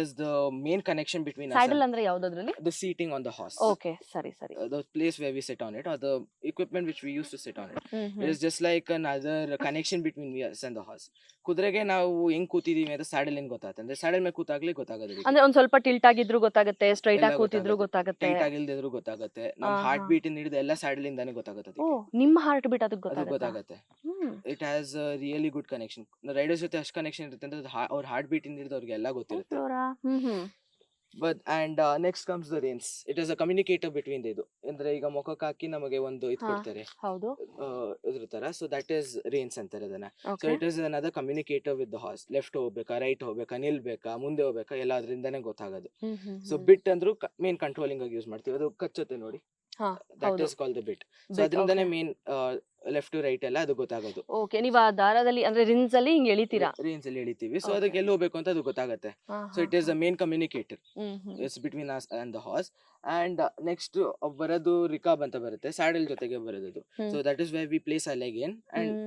is the main connection between us saddle and ಅಂದ್ರೆ ಯಾವ್ದಾದ್ರಲ್ಲಿ? the seating on the horse. Okay, ಸರಿ ಸರಿ. The place where we sit on it, or the equipment which we use to sit on it. It is just like another connection between us and the horse. ಕುದುರೆಗೆ ನಾವು ಹೆಂಗ್ ಕೂತಿದೀವಿ ಅಂತ saddle ಏನ್ ಗೊತ್ತಾಗುತ್ತೆ ಅಂದ್ರೆ saddle ಮೇಲೆ ಕೂತಾಗ್ಲೇ ಗೊತ್ತಾಗೋದು. ಅಂದ್ರೆ ಒಂದ್ ಸ್ವಲ್ಪ ಟಿಲ್ಟ್ ಆಗಿದ್ರು ಗೊತ್ತಾಗುತ್ತೆ, ಸ್ಟ್ರೈಟ್ ಆಗಿ ಎಲ್ಲ ಕೂತಿದ್ರು ಗೊತ್ತಾಗುತ್ತೆ. ಟೈಟ್ ಆಗಿಲ್ದಿದ್ರು ಗೊತ್ತಾಗುತ್ತೆ. ನಮ್ ಹಾರ್ಟ್ ಬೀಟ್ ಹಿಡಿದು ಎಲ್ಲ ಸ್ಯಾಡಲ್ ಇಂದಾನೆ ಗೊತ್ತಾಗುತ್ತೆ. ಓ, ನಿಮ್ಮ ಹಾರ್ಟ್ ಬೀಟ್ ಅದಕ್ಕೆ ಅದು ಗೊತ್ತಾಗುತ್ತೆ? ಗೊತ್ತಾಗುತ್ತೆ. It has really good connection. Riders ಜೊತೆ ಅಷ್ಟು ಕನೆಕ್ಷನ್ ಇರುತ್ತೆ ಅಂತ ಅವ್ರ ಹಾರ್ಟ್ ಬೀಟ್ ಹಿಡಿದು ಅವ್ರಿಗೆಲ್ಲ ಗೊತ್ತಿರುತ್ತೆ. But and next comes the reins. It is a communicator between ಇದು ಅಂದ್ರೆ ಈಗ ಮುಖಕ್ಕೆ ಹಾಕಿ ನಮಗೆ ಒಂದು ಇದು ಕೊಡ್ತಾರೆ ಹೌದು. ಇದ್ರ ತರ. ಸೊ ದಟ್ ಈಸ್ ರೇನ್ಸ್ ಅಂತಾರೆ ಅದನ್ನ. So okay it is another communicator with the horse. Left ಹೋಗ್ಬೇಕಾ, ರೈಟ್ ಹೋಗ್ಬೇಕಾ, ನಿಲ್ಬೇಕಾ, ಮುಂದೆ ಹೋಗ್ಬೇಕಾ, ಎಲ್ಲ ಅದರಿಂದಾನೇ ಗೊತ್ತಾಗೋದು. ಸೊ ಬಿಟ್ ಅಂದ್ರೂ ಮೇನ್ ಕಂಟ್ರೋಲಿಂಗ್ ಆಗಿ ಯೂಸ್ ಮಾಡ್ತೀವಿ. ಅದು ಕಚ್ಚುತ್ತೆ ನೋಡಿ, that is called the bit. So ಅದರಿಂದಾನೇ ಮೇನ್ ಲೆಫ್ಟ್ ಟು ರೈಟ್ ಎಲ್ಲ ಅದು ಗೊತ್ತಾಗೋದು. ಓಕೆ, ನೀವು ಆ ದಾರದಲ್ಲಿ ಅಂದ್ರೆ ರಿನ್ಸ್ ಅಲ್ಲಿ ಹಿಂಗ್ ಎಳಿತೀರಾ? ರೇಂಜ್ ಅಲ್ಲಿ ಎಳಿತೀವಿ. ಸೊ ಅದಕ್ಕೆ ಎಲ್ಲಿ ಹೋಗ್ಬೇಕು ಅಂತ ಅದು ಗೊತ್ತಾಗುತ್ತೆ. So it is the main communicator. It's between us and the horse. And next ಬರೋದು ರಿಕಾಬ್ ಅಂತ ಬರುತ್ತೆ, ಸ್ಯಾಡಲ್ ಜೊತೆಗೆ ಬರೋದು. So that is where we place a leg in and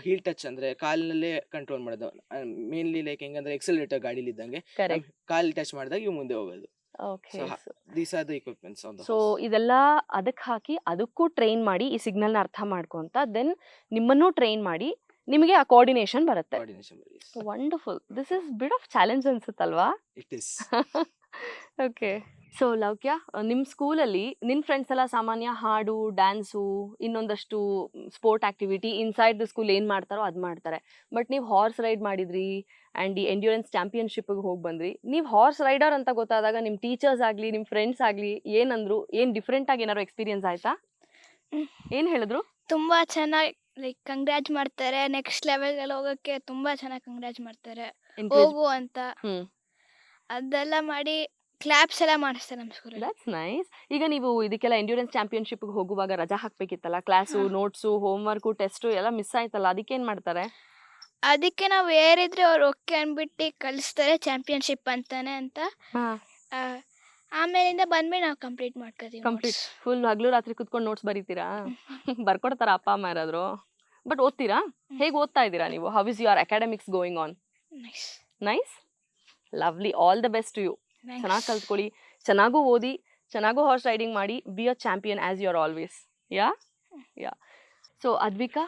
heel touch ಅಂದ್ರೆ ಕಾಲಿನಲ್ಲೇ ಕಂಟ್ರೋಲ್ ಮಾಡೋದು. ಮೇನ್ಲಿ ಲೈಕ್ ಹೆಂಗಂದ್ರೆ ಎಕ್ಸಲರೇಟರ್ ಗಾಡಿಲಿ ಇದ್ದಂಗೆ ಕಾಲ್ ಟಚ್ ಮಾಡಿದಾಗ ಇವು ಮುಂದೆ ಹೋಗೋದು. Okay. These are the equipments on the so horse. ಇದೆಲ್ಲ ಅದಕ್ಕೆ ಹಾಕಿ ಅದಕ್ಕೂ ಟ್ರೈನ್ ಮಾಡಿ ಈ ಸಿಗ್ನಲ್ ನ ಅರ್ಥ ಮಾಡ್ಕೊಂತ ದೆನ್ ನಿಮ್ಮನ್ನು ಟ್ರೈನ್ ಮಾಡಿ ನಿಮಗೆ ಆ ಕೋಆರ್ಡಿನೇಷನ್ ಬರುತ್ತೆ. Coordination varies. Wonderful. This is bit of challenge ಅನ್ಸುತ್ತಲ್ವಾ? It is. Okay. So Loukya, ನಿಮ್ಮ ಸ್ಕೂಲಲ್ಲಿ ನಿನ್ನ ಫ್ರೆಂಡ್ಸ್ ಎಲ್ಲ ಸಾಮಾನ್ಯ ಹಾಡು, ಡ್ಯಾನ್ಸು, ಇನ್ನೊಂದಷ್ಟು sport activity inside the school ಏನು ಮಾಡ್ತಾರೋ ಅದು ಮಾಡ್ತಾರೆ. ಬಟ್ ನೀವು ಹಾರ್ಸ್ ರೈಡ್ ಮಾಡಿದ್ರಿ ಆ್ಯಂಡ್ ಈ ಎಂಡ್ಯೂರೆನ್ಸ್ ಚಾಂಪಿಯನ್ಶಿಪ್ಗೆ ಹೋಗಿ ಬಂದ್ರಿ. ನೀವು ಹಾರ್ಸ್ ರೈಡರ್ ಅಂತ ಗೊತ್ತಾದಾಗ ನಿಮ್ಮ ಟೀಚರ್ಸ್ ಆಗಲಿ ನಿಮ್ಮ ಫ್ರೆಂಡ್ಸ್ ಆಗಲಿ ಏನಂದ್ರು? ಏನು ಡಿಫ್ರೆಂಟ್ ಆಗಿ ಏನಾದ್ರು ಎಕ್ಸ್ಪೀರಿಯನ್ಸ್ ಆಯ್ತಾ? ಏನು ಹೇಳಿದ್ರು? ತುಂಬ ಚೆನ್ನಾಗಿ ಲೈಕ್ ಕಂಗ್ರ್ಯಾಚ್ ಮಾಡ್ತಾರೆ. ನೆಕ್ಸ್ಟ್ ಲೆವೆಲ್ಗೆಲ್ಲ ಹೋಗೋಕ್ಕೆ ತುಂಬ ಚೆನ್ನಾಗಿ ಕಂಗ್ರ್ಯಾಚ್ ಮಾಡ್ತಾರೆ. ಹೋಗು ಅಂತ ಅದೆಲ್ಲ ಮಾಡಿ ಕ್ಲಾಪ್ಸ್ ಎಲ್ಲ ಮಾಡಿಸ್ತಾರೆ ನಮ್ಮ ಸ್ಕೂಲಲ್ಲಿ. That's nice. ಈಗ ನೀವು ಇದಕ್ಕೆಲ್ಲ ಎಂಡ್ಯೂರೆನ್ಸ್ ಚಾಂಪಿಯನ್ಶಿಪ್ಗೆ ಹೋಗುವಾಗ ರಜಾ ಹಾಕ್ಬೇಕಿತ್ತಲ್ಲ, ಕ್ಲಾಸು, ನೋಟ್ಸು, ಹೋಮ್ವರ್ಕು, ಟೆಸ್ಟು ಎಲ್ಲ ಮಿಸ್ ಆಯ್ತಲ್ಲ, ಅದಕ್ಕೇನು ಮಾಡ್ತಾರೆ? ಅದಕ್ಕೆ ನಾವು ಏರಿದ್ರೆ ಅವ್ರು ಓಕೆ ಅಂದ್ಬಿಟ್ಟು ಕಳಿಸ್ತಾರೆ ಚಾಂಪಿಯನ್ಶಿಪ್ ಅಂತಾನೆ ಅಂತ. ಆಮೇಲಿಂದ ಬಂದ್ಮೇಲೆ ನಾವು ಕಂಪ್ಲೀಟ್ ಮಾಡ್ಕೋತೀವಿ. ಕಂಪ್ಲೀಟ್ ಫುಲ್ ಹಗಲು ರಾತ್ರಿ ಕುತ್ಕೊಂಡು ನೋಟ್ಸ್ ಬರೀತೀರಾ? ಬರ್ಕೊಡ್ತಾರ ಅಪ್ಪ ಅಮ್ಮ ಯಾರಾದ್ರು? ಬಟ್ ಓದ್ತೀರಾ? ಹೇಗೆ ಓದ್ತಾ ಇದ್ದೀರಾ ನೀವು? How is your academics going on? Nice, lovely, all the best to you. ಚೆನ್ನಾಗಿ ಕಲ್ತ್ಕೊಳ್ಳಿ, ಚೆನ್ನಾಗೂ ಓದಿ, ಚೆನ್ನಾಗೂ ಹಾರ್ಸ್ ರೈಡಿಂಗ್ ಮಾಡಿ, be a champion as you are always. Yeah. So Advika,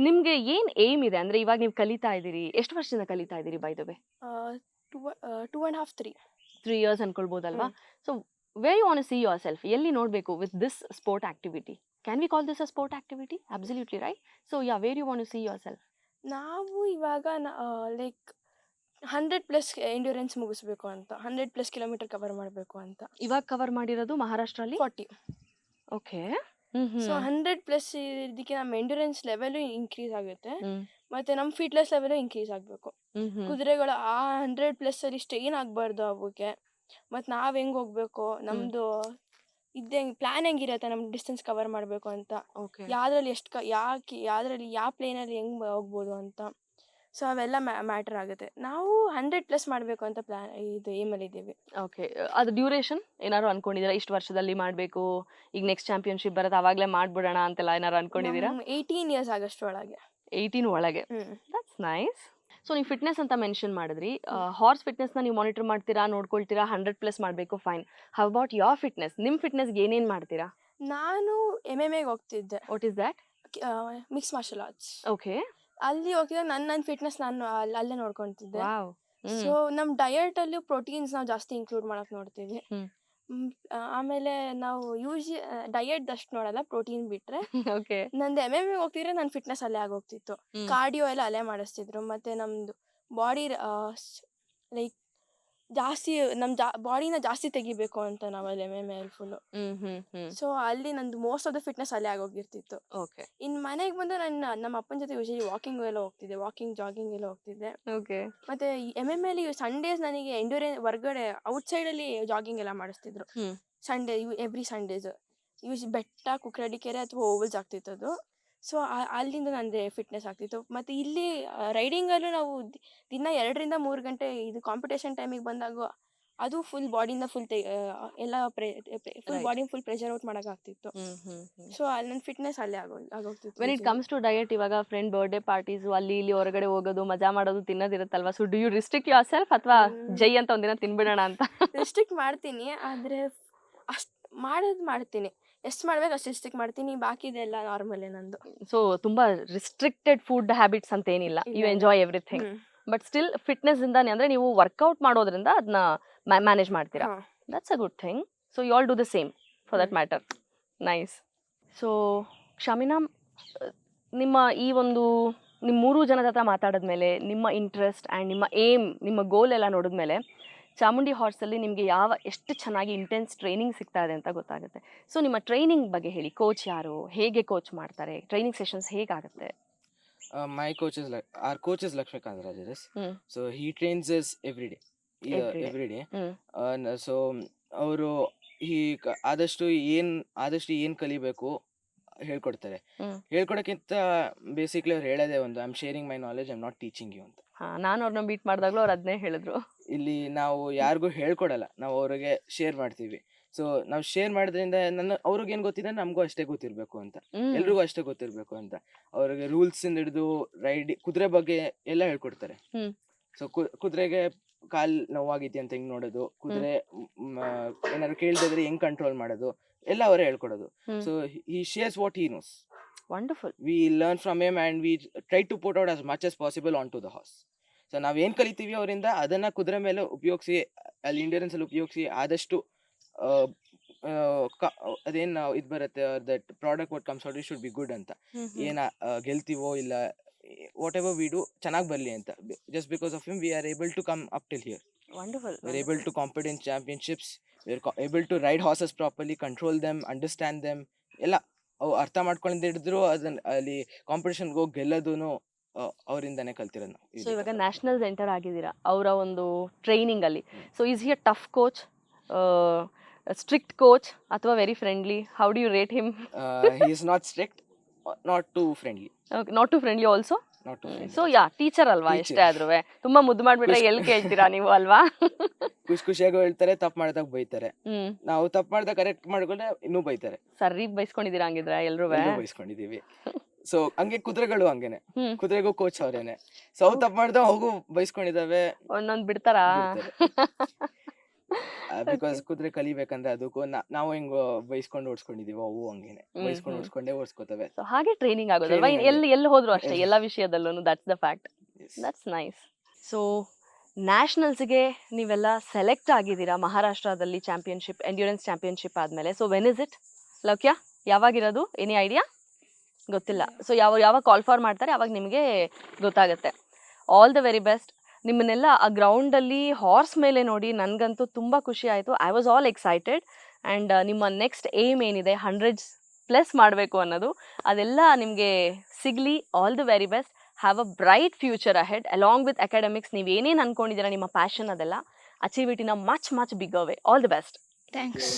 ನಿಮಗೆ ಏನು ಏಮ್ ಇದೆ? ಅಂದರೆ ಇವಾಗ ನೀವು ಕಲಿತಾ ಇದ್ದೀರಿ, ಎಷ್ಟು ವರ್ಷದಿಂದ ಕಲಿತಾ ಇದ್ದೀರಿ ಬೈ ದ ವೇ? 2.5 3 years ಅನ್ಕೊಳ್ಬೋದಲ್ವಾ? So where you want to see yourself? ಎಲ್ಲಿ ನೋಡಬೇಕು with this sport activity? Can we call this a sport activity? Absolutely right. So where you want to see yourself? ನಾವು ಇವಾಗ like 100+ endurance ಮುಗಿಸ್ಬೇಕು ಅಂತ, 100+ kilometre cover ಮಾಡಬೇಕು ಅಂತ. ಇವಾಗ cover ಮಾಡಿರೋದು ಮಹಾರಾಷ್ಟ್ರಲ್ಲಿ 40. ಓಕೆ. ಸೊ 100+ ಇದಕ್ಕೆ ನಮ್ಮ ಎಂಡ್ಯೂರೆನ್ಸ್ ಲೆವೆಲು ಇನ್ಕ್ರೀಸ್ ಆಗುತ್ತೆ, ಮತ್ತೆ ನಮ್ಮ ಫಿಟ್ನೆಸ್ ಲೆವೆಲು ಇನ್ಕ್ರೀಸ್ ಆಗಬೇಕು. ಕುದುರೆಗಳು ಆ 100+ ಅಲ್ಲಿ ಸ್ಟೇನ್ ಆಗಬಾರ್ದು ಅವಕ್ಕೆ. ಮತ್ತು ನಾವು ಹೆಂಗೆ ಹೋಗ್ಬೇಕು, ನಮ್ಮದು ಪ್ಲ್ಯಾನ್ ಹೆಂಗಿರುತ್ತೆ, ನಮ್ಮ ಡಿಸ್ಟೆನ್ಸ್ ಕವರ್ ಮಾಡಬೇಕು ಅಂತ, ಓಕೆ. ಯಾವುದ್ರಲ್ಲಿ ಎಷ್ಟು ಯಾವ್ದ್ರಲ್ಲಿ ಯಾವ ಪ್ಲೇನಲ್ಲಿ ಹೆಂಗೆ ಹೋಗ್ಬೋದು ಅಂತ. ಸೊ ಅವೆಲ್ಲ ಮ್ಯಾಟ್ರ್ ಆಗುತ್ತೆ. ನಾವು 100+ ಮಾಡಬೇಕು ಅಂತ ಇದು ಏಮಲ್ಲಿ ಇದ್ದೀವಿ. ಓಕೆ, ಅದು ಡ್ಯೂರೇಷನ್ ಏನಾದ್ರು ಅನ್ಕೊಂಡಿದ್ದೀರಾ? ಇಷ್ಟು ವರ್ಷದಲ್ಲಿ ಮಾಡಬೇಕು, ಈಗ ನೆಕ್ಸ್ಟ್ ಚಾಂಪಿಯನ್ಶಿಪ್ ಬರುತ್ತೆ ಅವಾಗಲೇ ಮಾಡ್ಬಿಡೋಣ ಅಂತೆಲ್ಲ ಏನಾದ್ರು ಅನ್ಕೊಂಡಿದ್ದೀರಾ? 18 ಇಯರ್ಸ್ ಆಗಷ್ಟೊಳಗೆ. 18 ಒಳಗೆ. That's nice. ಸೊ ನೀವು ಫಿಟ್ನೆಸ್ ಅಂತ ಮೆನ್ಷನ್ ಮಾಡಿದ್ರಿ. ಹಾರ್ಸ್ ಫಿಟ್ನೆಸ್ನ ನೀವು ಮಾನಿಟರ್ ಮಾಡ್ತೀರಾ, ನೋಡ್ಕೊಳ್ತೀರಾ, 100+ ಮಾಡಬೇಕು, fine. How about your fitness? ನಿಮ್ಮ ಫಿಟ್ನೆಸ್ಗೆ ಏನೇನು ಮಾಡ್ತೀರಾ? ನಾನು MMA ಗೆ ಹೋಗ್ತಿದ್ದೆ, what is that? Mix martial arts. Okay. ಅಲ್ಲಿ ಹೋಗಿದ್ರೆ ನನ್ನ ಫಿಟ್ನೆಸ್ ನಾನು ಅಲ್ಲೇ ನೋಡ್ಕೊತಿದ್ದೆ. ವಾವ್. ಸೊ ನಮ್ಮ ಡಯಟಲ್ಲಿ ಪ್ರೋಟೀನ್ಸ್ ನಾವು ಜಾಸ್ತಿ ಇನ್ಕ್ಲೂಡ್ ಮಾಡಕ್ಕೆ ನೋಡ್ತೀವಿ. ಆಮೇಲೆ ನಾವು ಡಯಟ್ ಅಷ್ಟು ನೋಡಲ್ಲ, ಪ್ರೋಟೀನ್ ಬಿಟ್ಟರೆ. ಓಕೆ. ನಂದು MMA ಹೋಗ್ತಿದ್ರೆ ನನ್ನ ಫಿಟ್ನೆಸ್ ಅಲ್ಲೇ ಆಗೋಗ್ತಿತ್ತು. ಕಾರ್ಡಿಯೋ ಎಲ್ಲ ಅಲ್ಲೇ ಮಾಡಿಸ್ತಿದ್ರು. ಮತ್ತು ನಮ್ಮದು ಬಾಡಿ ಲೈಕ್ ಜಾಸ್ತಿ ನಮ್ಮ ಬಾಡಿನ ಜಾಸ್ತಿ ತೆಗಿಬೇಕು ಅಂತ ನಾವಲ್ಲಿ MMA ಫುಲ್ಲು. ಸೊ ಅಲ್ಲಿ ನಂದು ಮೋಸ್ಟ್ ಆಫ್ ದ ಫಿಟ್ನೆಸ್ ಅಲ್ಲೇ ಆಗೋಗಿರ್ತಿತ್ತು. ಓಕೆ. ಇನ್ನು ಮನೆಗೆ ಬಂದು ನಮ್ಮ ಅಪ್ಪನ ಜೊತೆ ಯೂಶಲಿ ವಾಕಿಂಗ್ ಎಲ್ಲ ಹೋಗ್ತಿದ್ದೆ, ಜಾಗಿಂಗ್ ಎಲ್ಲ ಹೋಗ್ತಿದ್ದೆ. ಓಕೆ. ಮತ್ತು MMA ಅಲ್ಲಿ ಸಂಡೇಸ್ ನನಗೆ ಹೊರ್ಗಡೆ ಔಟ್ಸೈಡಲ್ಲಿ ಜಾಗಿಂಗ್ ಎಲ್ಲ ಮಾಡಿಸ್ತಿದ್ರು. ಸಂಡೇ ಎವ್ರಿ ಸಂಡೇಸ್ ಬೆಟ್ಟ, ಕುಕ್ಕರಡಿಕೆರೆ ಅಥವಾ ಓವಲ್ಸ್ ಆಗ್ತಿತ್ತು ಅದು. ಸೊ ಅಲ್ಲಿಂದ ನಂದು ಫಿಟ್ನೆಸ್ ಆಗ್ತಿತ್ತು. ಮತ್ತು ಇಲ್ಲಿ ರೈಡಿಂಗಲ್ಲೂ ನಾವು ದಿನ 2 3 ಗಂಟೆ ಇದು ಕಾಂಪಿಟೇಷನ್ ಟೈಮಿಗೆ ಬಂದಾಗ ಅದು ಫುಲ್ ಬಾಡಿನ ಎಲ್ಲ full body full pressure out ಮಾಡೋಕ್ಕಾಗ್ತಿತ್ತು. ಸೊ ಅಲ್ಲಿ ನನ್ನ ಫಿಟ್ನೆಸ್ ಅಲ್ಲೇ ಆಗೋಗ್ತಿತ್ತು. When it comes to diet, ಇವಾಗ ಫ್ರೆಂಡ್ ಬರ್ಡೇ ಪಾರ್ಟೀಸು ಅಲ್ಲಿ ಇಲ್ಲಿ ಹೊರಗಡೆ ಹೋಗೋದು, ಮಜಾ ಮಾಡೋದು, ತಿನ್ನೋದಿರುತ್ತಲ್ವಾ? So do you restrict yourself ಅಥವಾ ಜೈ ಅಂತ ಒಂದಿನ ತಿನ್ಬಿಡೋಣ ಅಂತ? ರಿಸ್ಟ್ರಿಕ್ಟ್ ಮಾಡ್ತೀನಿ, ಆದರೆ ಅಷ್ಟು ಮಾಡ್ತೀನಿ. ಎಷ್ಟು ಮಾಡ್ಬೇಕು ಅಷ್ಟು ರಿಸ್ಟ್ರಿಕ್ಟ್ ಮಾಡ್ತೀನಿ, ಬಾಕಿದೆಲ್ಲ ನಾರ್ಮಲೇ ನಂದು. ಸೊ ತುಂಬಾ ರಿಸ್ಟ್ರಿಕ್ಟೆಡ್ ಫುಡ್ ಹ್ಯಾಬಿಟ್ಸ್ ಅಂತ ಏನಿಲ್ಲ, you enjoy everything. But still fitness ಇಂದಾನೆ, ಅಂದ್ರೆ ನೀವು ವರ್ಕೌಟ್ ಮಾಡೋದ್ರಿಂದ ಅದನ್ನ ಮ್ಯಾನೇಜ್ ಮಾಡ್ತೀರಾ. That's a good thing. So you all do the same for that matter. Nice. So Kshamina, ನಿಮ್ಮ ಈ ಒಂದು ನಿಮ್ಮ 3 ಜನದ ಹತ್ರ ಮಾತಾಡಿದ್ಮೇಲೆ, ನಿಮ್ಮ ಇಂಟ್ರೆಸ್ಟ್ ಆ್ಯಂಡ್ ನಿಮ್ಮ ಏಮ್, ನಿಮ್ಮ ಗೋಲ್ ಎಲ್ಲ ನೋಡಿದ್ಮೇಲೆ, ಚಾಮುಂಡಿ ಹಾರ್ಸಲ್ಲಿ ನಿಮಗೆ ಎಷ್ಟು ಚೆನ್ನಾಗಿ ಇಂಟೆನ್ಸ್ ಟ್ರೈನಿಂಗ್ ಸಿಗ್ತಾ ಇದೆ ಅಂತ ಗೊತ್ತಾಗುತ್ತೆ. ಸೊ ನಿಮ್ಮ ಟ್ರೈನಿಂಗ್ ಬಗ್ಗೆ ಹೇಳಿ. ಕೋಚ್ ಯಾರು, ಹೇಗೆ ಕೋಚ್ ಮಾಡ್ತಾರೆ, ಟ್ರೈನಿಂಗ್ ಸೆಷನ್ಸ್ ಹೇಗಾಗುತ್ತೆ? My coach is our coach is Lakshmikant Rajaris. So he trains us every day. Every day. So ಅವರು ಆದಷ್ಟು ಏನ್ ಕಲಿಬೇಕು ಹೇಳ್ಕೊಡ್ತಾರೆ. ಹೇಳ್ಕೊಡಕ್ಕಿಂತ ಬೇಸಿಕ್ಲಿ ಅವ್ರು ಹೇಳೋದೇ ಒಂದು, I am sharing my knowledge, I am not teaching you ಅಂತ. ನಾನು ಅವ್ರನ್ನ ಮೀಟ್ ಮಾಡಿದಾಗಲೂ ಅವ್ರು ಅದನ್ನೇ ಹೇಳಿದ್ರು. ಇಲ್ಲಿ ನಾವು ಯಾರಿಗೂ ಹೇಳ್ಕೊಡಲ್ಲ, ನಾವು ಅವ್ರಿಗೆ ಶೇರ್ ಮಾಡ್ತೀವಿ. ಸೊ ನಾವು ಶೇರ್ ಮಾಡೋದ್ರಿಂದ ಅವ್ರಿಗೆ ಏನ್ ಗೊತ್ತಿದೆ ನಮಗೂ ಅಷ್ಟೇ ಗೊತ್ತಿರ್ಬೇಕು ಅಂತ, ಎಲ್ರಿಗೂ ಅಷ್ಟೇ ಗೊತ್ತಿರ್ಬೇಕು ಅಂತ. ಅವ್ರಿಗೆ ರೂಲ್ಸ್ ಇಂದ ಹಿಡಿದು ಕುದುರೆ ಬಗ್ಗೆ ಎಲ್ಲ ಹೇಳ್ಕೊಡ್ತಾರೆ. ಸೊ ಕುದುರೆಗೆ ಕಾಲ್ ನೋವಾಗಿತಿ ಅಂತ ಹೆಂಗ್ ನೋಡೋದು, ಕುದುರೆ ಏನಾದ್ರು ಕೇಳ್ದಿದ್ರೆ ಹೆಂಗ್ ಕಂಟ್ರೋಲ್ ಮಾಡೋದು, ಎಲ್ಲ ಅವರೇ ಹೇಳ್ಕೊಡೋದು. So he shares what he knows. Wonderful. We learn from him and we try to put out as much as possible onto the horse. So ನಾವೇನ್ ಕಲಿತೀವಿ ಅವರಿಂದ ಅದನ್ನ ಕುದುರೆ ಮೇಲೆ ಉಪಯೋಗಿಸಿ, ಅಲ್ಲಿ ಇಂಡಿಯನ್ಸ್ ಅಲ್ಲಿ ಉಪಯೋಗಿಸಿ ಆದಷ್ಟು ಅದೇನ್ ಇದು ಬರುತ್ತೆ, that product what comes out it should be good ಅಂತ. ಏನ ಗೆಲ್ತೀವೋ ಇಲ್ಲ, ವಾಟ್ ಎವರ್ ವಿ ಡು ಚೆನ್ನಾಗಿ ಬರಲಿ ಅಂತ. Just because of him we are able to come up till here. Wonderful. We are able to compete in championships. We are able to ride horses properly, control them, understand them. ಎಲ್ಲ ಅರ್ಥ ಮಾಡ್ಕೊಂಡು ಹಿಡಿದ್ರು ಅದನ್ನ ಅಲ್ಲಿ ಕಾಂಪಿಟೇಷನ್ಗೆ ಹೋಗಿ ಗೆಲ್ಲೋದೂನು ಅವರಿಂದಾನೇ ಕಲ್ತಿರೋದು ನಾವು. So ಇವಾಗ nationals enter ಆಗಿದ್ದೀರಾ ಅವರ ಒಂದು ಟ್ರೈನಿಂಗ್ ಅಲ್ಲಿ. So is he a tough coach, strict coach ಅಥವಾ very friendly? How do you rate him? He is not strict, not too friendly. Okay, not too friendly also. Not too friendly. So yeah, teacher ಅಲ್ವಾ, ಎಷ್ಟೇ ಆದ್ರೂ ತುಂಬಾ ಮುದ್ದು ಮಾಡ್ಬಿಟ್ರೆ ಎಲ್ಲಿ ಕೇಳ್ತೀರಾ ನೀವು ಅಲ್ವಾ? ಖುಷಿಯಾಗೂ ಹೇಳ್ತಾರೆ, ತಪ್ಪು ಮಾಡಿದಾಗ ಬೈತಾರೆ. ನಾವು ತಪ್ಪು ಮಾಡಿದಾಗ ಕರೆಕ್ಟ್ ಮಾಡ್ಕೊಂಡ್ರೆ ಇನ್ನೂ ಬೈತಾರೆ. ಸರಿ ಬೈಸ್ಕೊಂಡಿದ್ದೀರಾ ಹಂಗಿದ್ರೆ ಎಲ್ರೂ? ಬೈಸ್ಕೊಂಡಿದೀವಿ. ಸೊ ಹಂಗೆ ಕುದುರೆಗಳು ಹಂಗೇನೆ, ಕುದುರೆಗೂ ಕೋಚ್ ಅವ್ರೇನೆ. ಸೊ ಅವು ತಪ್ಪು ಮಾಡಿದ ಅವು ಬೈಸ್ಕೊಂಡಿದಾವೆ. ಒಂದೊಂದ್ ಬಿಡ್ತಾರಾ? ಬಿಕಾಸ್ ಕುದುರೆ ಕಲಿಬೇಕಂದ್ರೆ ಅದಕ್ಕೂ ನಾವು ಹೆಂಗ್ ಬೈಸ್ಕೊಂಡು ಓಡಿಸ್ಕೊಂಡಿದೀವಿ, ಅವು ಹಂಗೇನೆ ಬೈಸ್ಕೊಂಡು ಓಡಿಸ್ಕೊಂಡೇ ಓಡಿಸ್ಕೋತವೆ. ಸೊ ಹಾಗೆ ಟ್ರೈನಿಂಗ್ ಆಗೋದಲ್ವಾ, ಎಲ್ಲಿ ಹೋದ್ರು ಅಷ್ಟೇ, ಎಲ್ಲ ವಿಷಯದಲ್ಲೂ. That's the fact. That's nice. So ನ್ಯಾಷನಲ್ಸ್ಗೆ ನೀವೆಲ್ಲ ಸೆಲೆಕ್ಟ್ ಆಗಿದ್ದೀರಾ ಮಹಾರಾಷ್ಟ್ರದಲ್ಲಿ ಚಾಂಪಿಯನ್ಶಿಪ್, ಎಂಡ್ಯೂರೆನ್ಸ್ ಚಾಂಪಿಯನ್ಶಿಪ್ ಆದಮೇಲೆ. So when is it Loukya? ಯಾವಾಗಿರೋದು? Any idea? ಗೊತ್ತಿಲ್ಲ. ಸೊ ಯಾವಾಗ ಕಾಲ್ ಫಾರ್ ಮಾಡ್ತಾರೆ ಅವಾಗ ನಿಮಗೆ ಗೊತ್ತಾಗುತ್ತೆ. All the very best. ನಿಮ್ಮನ್ನೆಲ್ಲ ಆ ಗ್ರೌಂಡಲ್ಲಿ ಹಾರ್ಸ್ ಮೇಲೆ ನೋಡಿ ನನಗಂತೂ ತುಂಬ ಖುಷಿ ಆಯಿತು. I was all excited. And ನಿಮ್ಮ ನೆಕ್ಸ್ಟ್ ಏಮ್ ಏನಿದೆ 100+ ಮಾಡಬೇಕು ಅನ್ನೋದು, ಅದೆಲ್ಲ ನಿಮಗೆ ಸಿಗಲಿ. All the very best. Have a bright future ahead along with academics. ನೀವು ಏನೇನು ಅಂದ್ಕೊಂಡಿದ್ದೀರಾ, ನಿಮ್ಮ ಪ್ಯಾಷನ್ ಅದೆಲ್ಲ achieve it in a much bigger way. All the best. Thanks.